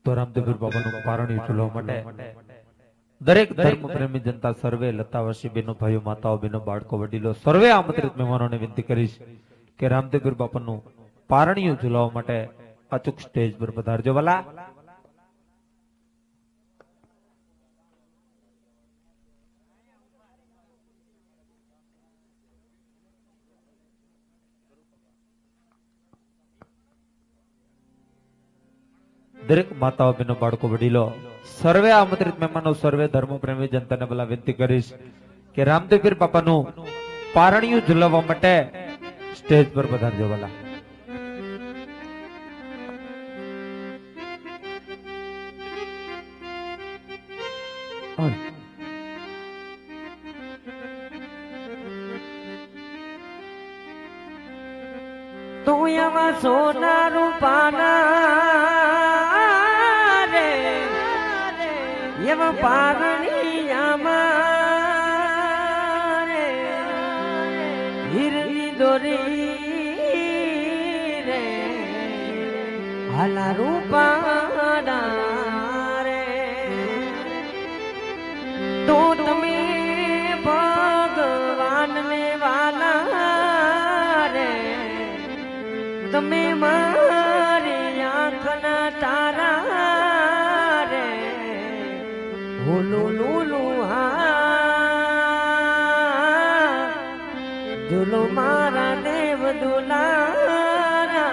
તો રામદેવપીર બાબાનું પારણ્યું ચૂલવા માટે દરેક ધર્મ પ્રેમી જનતા સર્વે લતાવાસી બેનો ભાઈઓ માતાઓ બેનો બાળકો વડીલો સર્વે આમંત્રિત મહેમાનોને વિનંતી કરીશ કે રામદેવપીર બાપાનું પારણ્યું ઝુલાવવા માટે અચૂક સ્ટેજ પર પધારજો વાલા. દરેક માતાઓ બેનો બાળકો વડીલો સર્વે આમંત્રિત મહેમાનો સર્વે ધર્મ પ્રેમી જનતાને ભલા વિનંતી કરીશ કે રામદેવપીર બાપાનું પારણ્યું ઝુલાવવા માટે સ્ટેજ પર પધારજો વાલા. તું એવા સોના રૂપાના રે એવા પારણિયામાં રે હીરની દોરી રે હાલા રૂપાના રે તો તમે ભગવાનને વાલા રે તમે મારી આંખના તારા રે હોલું લુલું હા ઝૂલો મારા દેવ દુલારા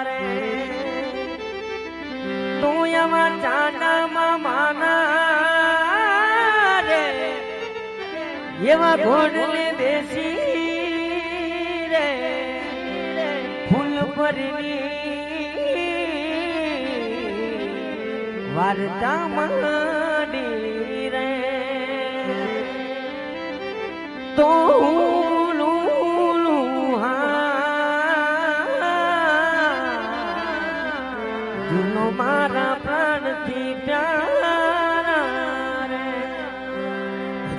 રે તું એવા ચાંદામાં માના રે એવા ઘોડને બેસી રે ફૂલ ભરની વાર્તા માંડી રે તો જૂનો મારા પ્રાણથી પ્યારા રે.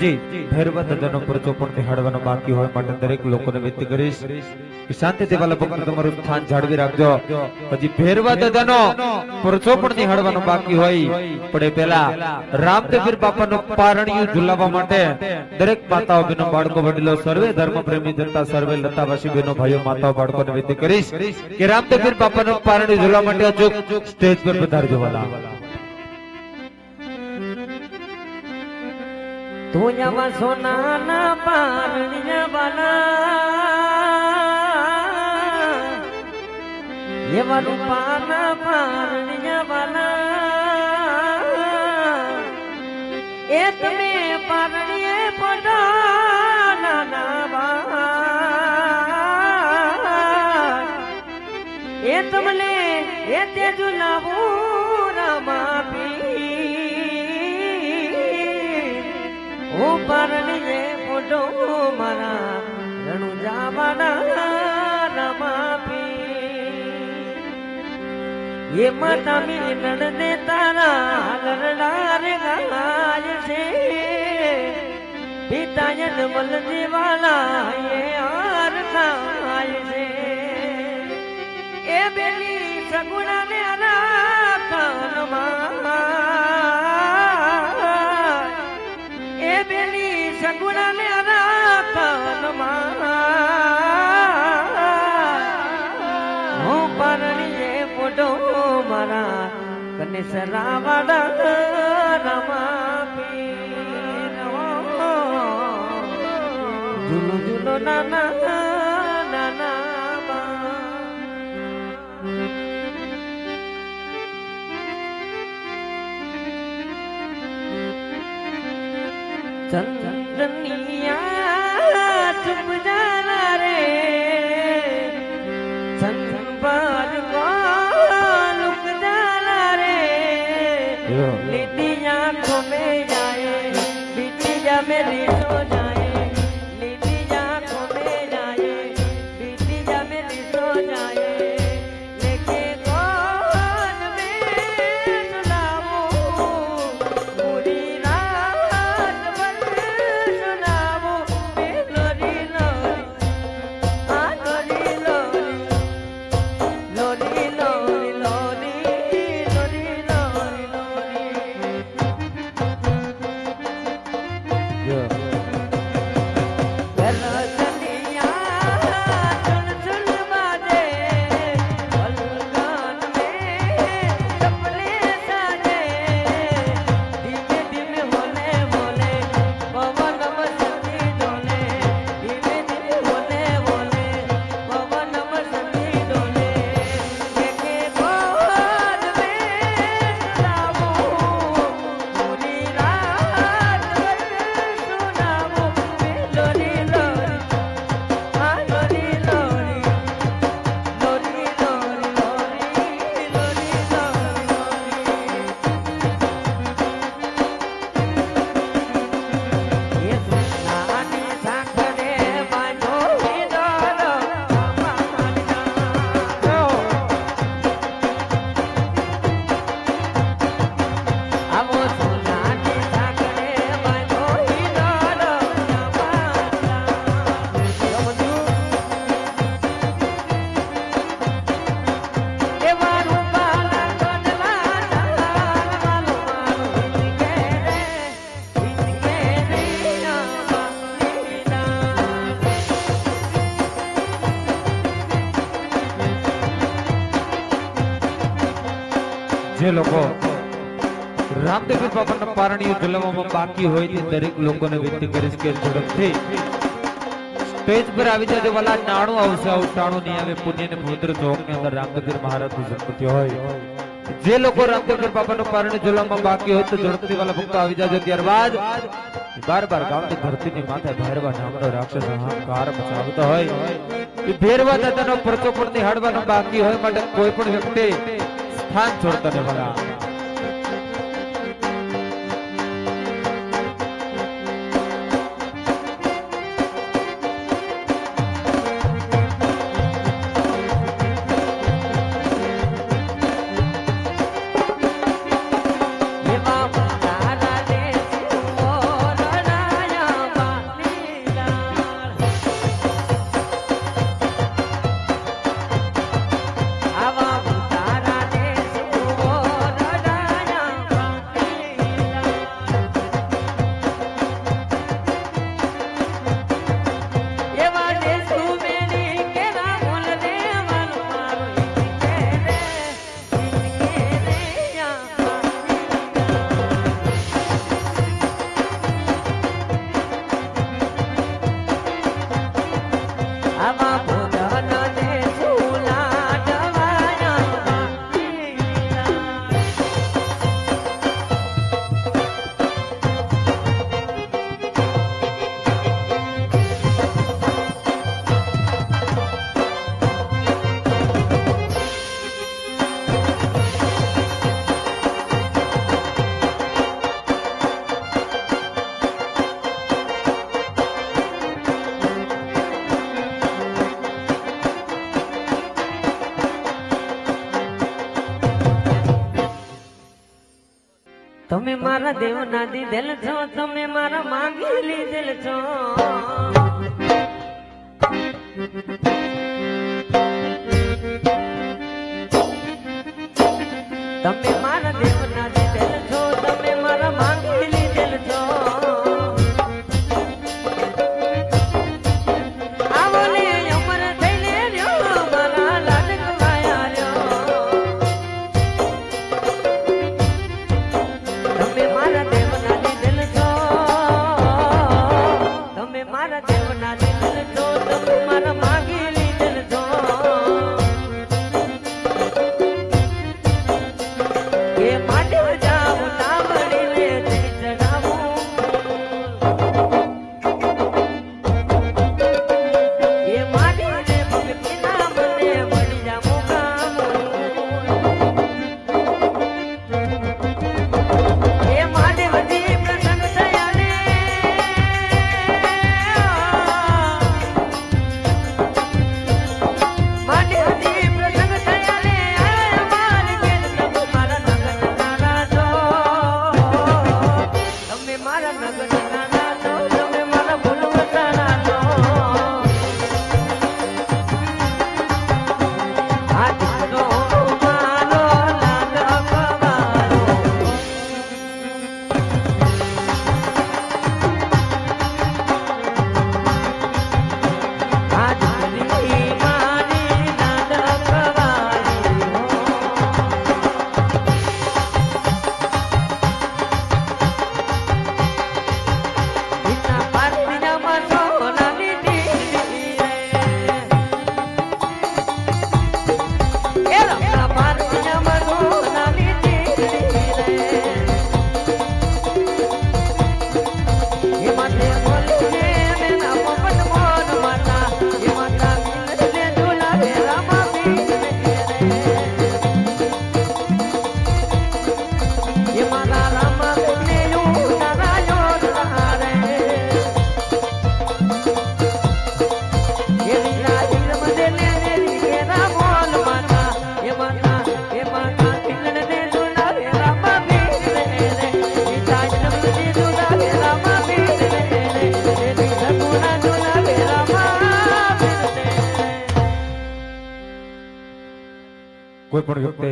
જી ભૈરવા દાદાનો પરચો પણ નિહાળવાનો બાકી હોય માટે દરેક લોકોને વિનંતી કરીશ કે શાંતિથી વાલા ભક્તો તમારું સ્થાન જાળવી રાખજો. હજી ભૈરવા દાદાનો પરચો પણ નિહાળવાનો બાકી હોય પણ એ પહેલા રામદેવપીર બાપાનું પારણ્યું ઝુલાવવા માટે દરેક માતાઓ બહેનો બાળકો વડીલો સર્વે ધર્મ પ્રેમી જનતા સર્વે લતાવાસી બહેનો ભાઈઓ માતાઓ બાળકોને વિનંતી કરીશ કે રામદેવપીર બાપાનું પારણ્યું ઝુલાવવા માટે અચૂક સ્ટેજ પર પધારજો વાલા. તું એવા સોનાના પારણિયા વાલા એવા રૂપાના પારણિયા વાલા એ તમે પારણીએ પડાના બા એ તમને એ તે ઝુલાવું રામા ઓ પારણીએ પોડો મારા રણુ જાવાના રમાપી એ માતા મી નડને તારા લરડા રે ગાય છે પિતાયન મલ જીવાલા એ હાર ખાય છે એ બેની સગુણા ને રાખનમાં સગુણાને હું પરણીએ પોડો મારા કનેસરાવાડા રમાપી ઝૂલો ઝૂલો નાના નાના ચંદનિયા ચુપ જાના રે સંભાર લુક જાના રે લીધી આંખો में जाए बीती जा मेरी सो जाए લીધી આંખો में जाए बीती जा मेरी सो जाए लेके कौन में सुनाऊं पूरी रात भर सुनाऊं लोरी लोरी आ लोरी लोरी लोरी लोरी लोरी लोरी लोरी જે લોકો રામદેવ બાપાના પારણીઓ ઝુલવામાં બાકી હોય તે દરેક લોકોને વિનંતી કરીશ કે ઝડપથી સ્ટેજ પર આવી જજો વાલા નાણું આવશે ઉતાણું નહીં આવે પુણ્ય ને પવિત્ર ચોકની અંદર રામદેવ મહારાજની સંપત્તિ હોય જે લોકો રામદેવ બાપાના પારણીઓ ઝુલવામાં બાકી હોય તો ઝડપથી વાલા ભક્તો આવી જજો ત્યારબાદ બાર ગામની ધરતીની માથે ભૈરવા નામનો રાક્ષસ અહંકાર મચાવતો હોય એ ભૈરવા દાદાનો પરચો પણ નિહાળવાનો બાકી હોય માટે કોઈ પણ વ્યક્તિ સ્થાન છોડતા ને વાલા તમે મારા દેવના દીધેલ છો તમે મારા માંગી લીધેલ છો તમે મારા દેવના દીધેલ છો તમે મારા માંગી લીધેલ છો આવો ને અમર થઈને રહ્યો મારા લાડકવાયા રહ્યો તમે મારા દેવના દીધેલ છો તમે મારા દેવના દીધેલ છો તમે મારા માંગી લીધેલ છો કે કોઈ પણ વ્યક્તિ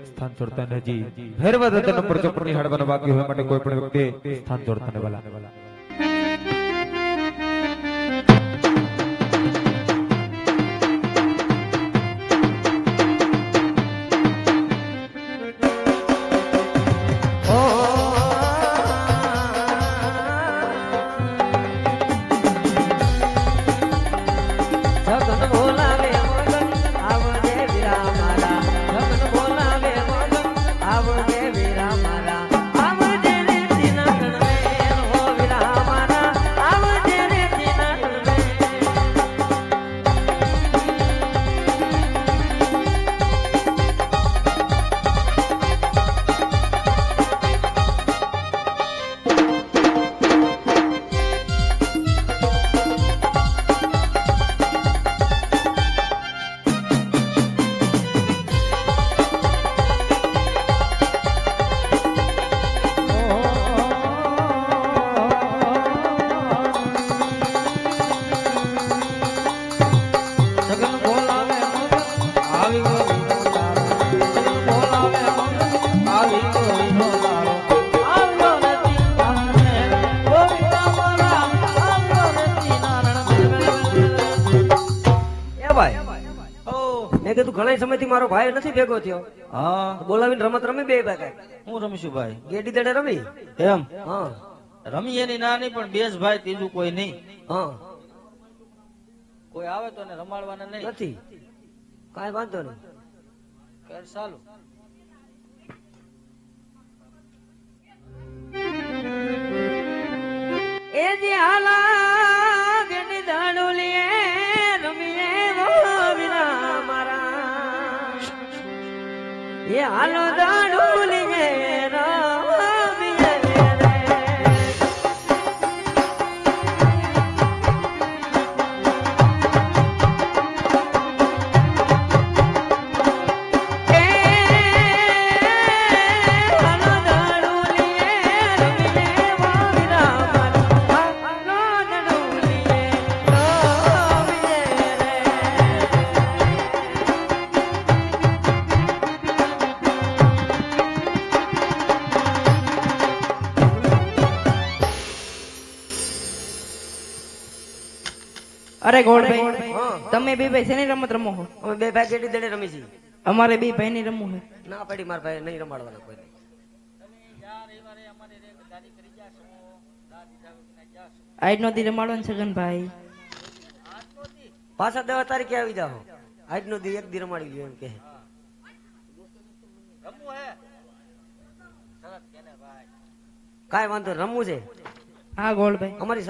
સ્થાન છોડતા નથી ભૈરવા દાદાનો પરચો પણ નિહાળવાનો બાકી હોય માટે કોઈ પણ વ્યક્તિ સ્થાન છોડતા નહીં વાલા જગન બોલાવે મગન આવજે વીરા મારા જગન બોલાવે મગન આવજે વીરા મારા આવજે રે તીના ગણવે હો વીરા મારા આવજે રે તીના ગણવે જગન બોલાવે મગન આવી ગો વીરો તારો જગન બોલાવે મગન આવી ગો વીરો તારો આવ્યો નથી નારણે ઓ વીરા મારા આવ્યો નથી નારણે એ ભાઈ મેં કીધું ઘણા સમયથી મારો ભાઈ નથી ભેગો થયો હા બોલાવીને રમત રમી બે ભાઈ હું રમીશું ભાઈ ગેડી દડે રમી એમ હા રમી એની ના નહીં પણ બેસ ભાઈ ત્રીજું કોઈ નહીં હા કોઈ આવે તો એને રમાડવાના નહીં નથી કાંઈ વાંધો નહીં કર ચાલુ એ જે હાલા ગેડી દાડુલીએ રમીએ વો વીરા મારા એ હાલો દાડુલીએ રમીએ રે એ હાલો દાડુલીએ રમીએ વો વીરા મારા હાલો દાડુલીએ રમીએ રે અરે ગોળભાઈ હા તમે બે ભાઈ શેની રમત રમો છો અમે બે ભાઈ ગેડી દડે રમી છીએ અમારે બે ભાઈ ની રમવું છે ના પડી મારા ભાઈ નહીં રમાડવાના કોઈ આજનો દી રમાડવાનું છગનભાઈ પાછા 10 તારીખે આવી જાઓ આજનો દી એક દી રમાડી લ્યો એમ કે કાંઈ વાંધો નહીં, રમવું છે હા ગોળભાઈ અમારી